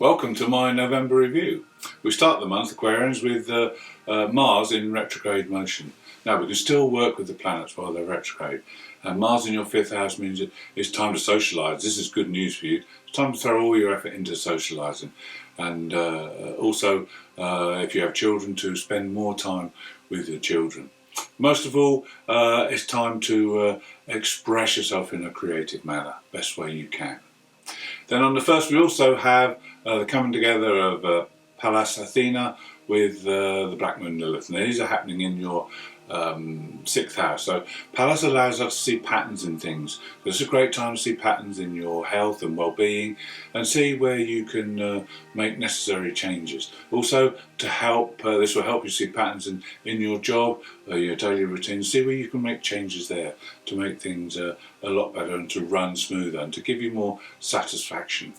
Welcome to my November review. We start the month, Aquarians, with Mars in retrograde motion. Now, we can still work with the planets while they're retrograde. And Mars in your 5th house means it's time to socialise. This is good news for you. It's time to throw all your effort into socialising. And also, if you have children, to spend more time with your children. Most of all, it's time to express yourself in a creative manner, best way you can. Then on the 1st, we also have the coming together of Pallas Athena with the Black Moon Lilith. And these are happening in your 6th house. So Pallas allows us to see patterns in things. So it's a great time to see patterns in your health and well-being and see where you can make necessary changes. Also to help, this will help you see patterns in your job, your daily routine, see where you can make changes there to make things a lot better and to run smoother and to give you more satisfaction.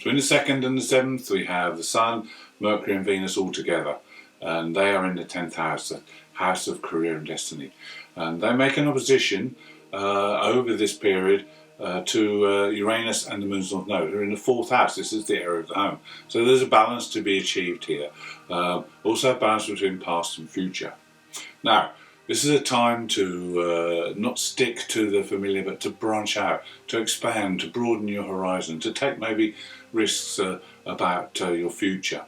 So in the 2nd and the 7th we have the Sun, Mercury and Venus all together, and they are in the 10th house, the house of career and destiny. And they make an opposition over this period to Uranus and the Moon's North Node, who are in the 4th house. This is the area of the home. So there's a balance to be achieved here. Also a balance between past and future. Now, this is a time to not stick to the familiar, but to branch out, to expand, to broaden your horizon, to take maybe risks about your future.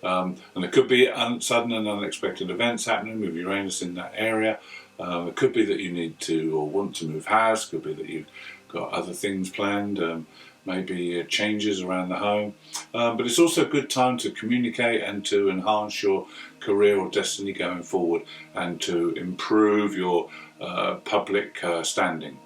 And there could be sudden and unexpected events happening with Uranus in that area. It could be that you need to or want to move house, could be that you've got other things planned, maybe changes around the home. But it's also a good time to communicate and to enhance your career or destiny going forward and to improve your public standing.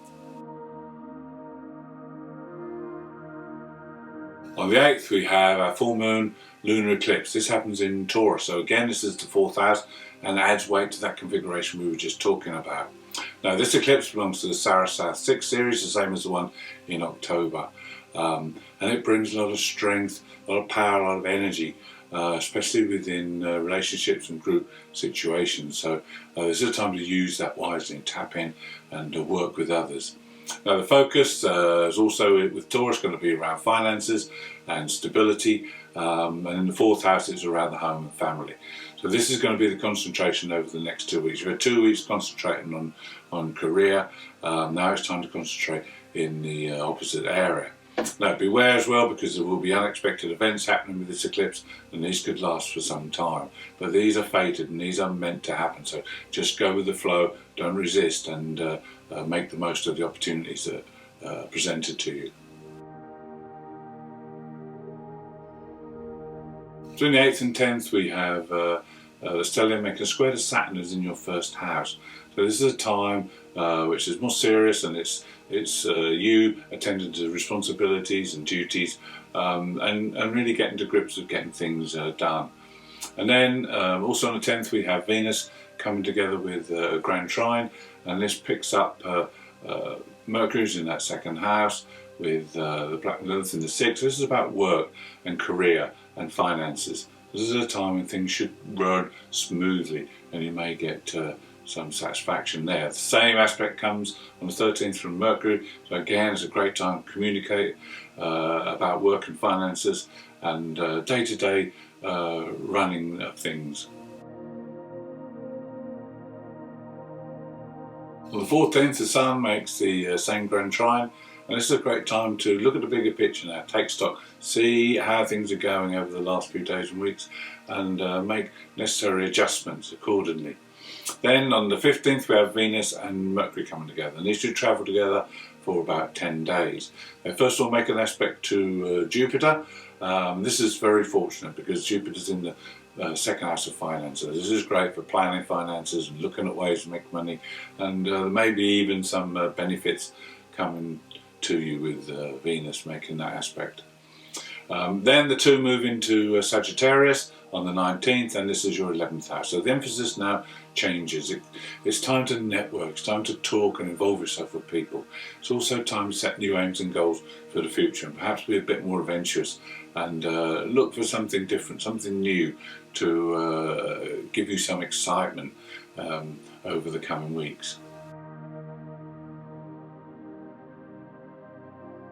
On the 8th we have our full moon lunar eclipse. This happens in Taurus, so again this is the 4th house and adds weight to that configuration we were just talking about. Now this eclipse belongs to the Sarasat 6 series, the same as the one in October, and it brings a lot of strength, a lot of power, a lot of energy, especially within relationships and group situations. So this is a time to use that wisely and tap in and work with others. Now the focus is also with Taurus going to be around finances and stability, and in the 4th house it's around the home and family. So this is going to be the concentration over the next 2 weeks. We've had 2 weeks concentrating on career. Now it's time to concentrate in the opposite area. Now beware as well, because there will be unexpected events happening with this eclipse, and these could last for some time. But these are fated and these are meant to happen, so just go with the flow, don't resist, and make the most of the opportunities that are presented to you. So in the 8th and 10th we have the stellium making a square to Saturn, is in your 1st house. So this is a time which is more serious, and it's you attending to responsibilities and duties, and really getting to grips with getting things done. And then also on the 10th we have Venus coming together with a grand trine, and this picks up Mercury's in that 2nd house with the Black Lilith in the 6th. This is about work and career and finances. This is a time when things should run smoothly and you may get some satisfaction there. The same aspect comes on the 13th from Mercury, so again it's a great time to communicate about work and finances and day-to-day running of things. On the 14th the Sun makes the same grand trine, and this is a great time to look at the bigger picture now, take stock, see how things are going over the last few days and weeks, and make necessary adjustments accordingly. Then on the 15th we have Venus and Mercury coming together, and these two travel together for about 10 days. They first of all make an aspect to Jupiter. This is very fortunate because Jupiter's in the 2nd house of finances. This is great for planning finances and looking at ways to make money, and maybe even some benefits coming to you with Venus making that aspect. Then the two move into Sagittarius on the 19th, and this is your 11th house. So the emphasis now changes. It's time to network, it's time to talk and involve yourself with people. It's also time to set new aims and goals for the future, and perhaps be a bit more adventurous and look for something different, something new to give you some excitement over the coming weeks.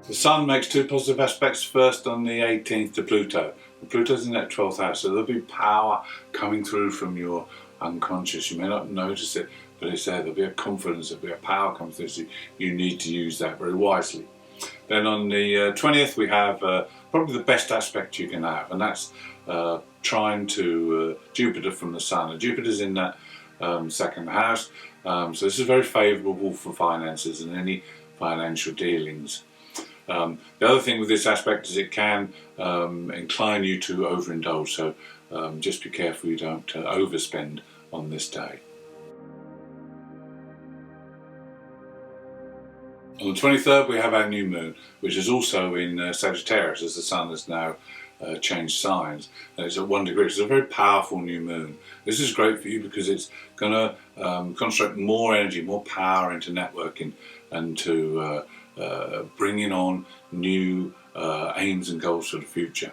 The Sun makes two positive aspects, first on the 18th to Pluto. Pluto's in that 12th house, so there'll be power coming through from your unconscious. You may not notice it, but it's there. There'll be a confidence, there'll be a power coming through, so you need to use that very wisely. Then on the 20th we have probably the best aspect you can have, and that's trine to Jupiter from the Sun. And Jupiter's in that second house, so this is very favourable for finances and any financial dealings. The other thing with this aspect is it can incline you to overindulge, so just be careful you don't overspend on this day. On the 23rd we have our new moon, which is also in Sagittarius, as the Sun has now changed signs, and it's at 1 degree. It's a very powerful new moon. This is great for you because it's going to concentrate more energy, more power into networking and to bringing on new aims and goals for the future.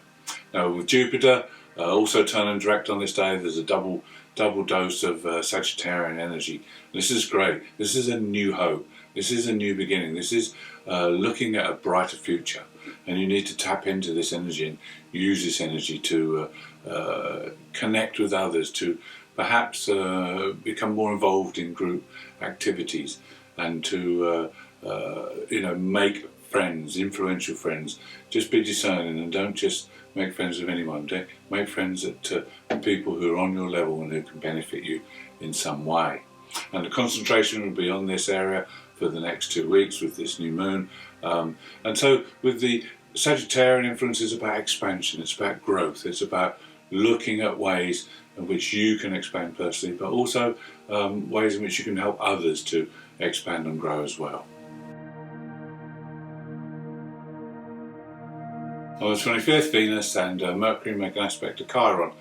Now with Jupiter also turning direct on this day, there's a double dose of Sagittarian energy. This is great. This is a new hope. This is a new beginning. This is looking at a brighter future, and you need to tap into this energy and use this energy to connect with others, to perhaps become more involved in group activities, and to make friends, influential friends. Just be discerning and don't just make friends with anyone. Make friends at people who are on your level and who can benefit you in some way. And the concentration will be on this area for the next 2 weeks with this new moon. And so with the Sagittarian influence, is about expansion, it's about growth, it's about looking at ways in which you can expand personally, but also ways in which you can help others to expand and grow as well. On the 25th, Venus and Mercury make an aspect to Chiron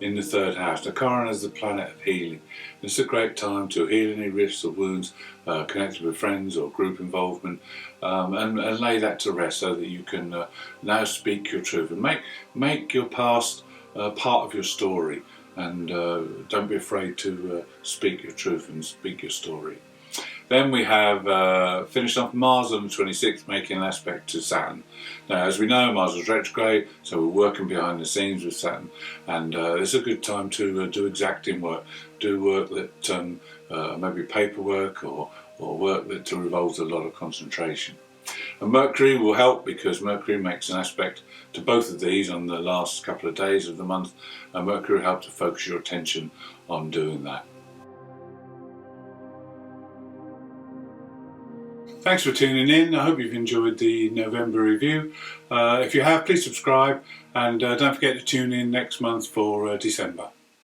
in the 3rd house. Now Chiron is the planet of healing. It's a great time to heal any rifts or wounds connected with friends or group involvement, and lay that to rest so that you can now speak your truth and make your past part of your story, and don't be afraid to speak your truth and speak your story. Then we have finished off Mars on the 26th, making an aspect to Saturn. Now, as we know, Mars is retrograde, so we're working behind the scenes with Saturn, and it's a good time to do exacting work, do work that maybe paperwork or work that revolves a lot of concentration. And Mercury will help because Mercury makes an aspect to both of these on the last couple of days of the month, and Mercury will help to focus your attention on doing that. Thanks for tuning in. I hope you've enjoyed the November review. If you have, please subscribe, and don't forget to tune in next month for December.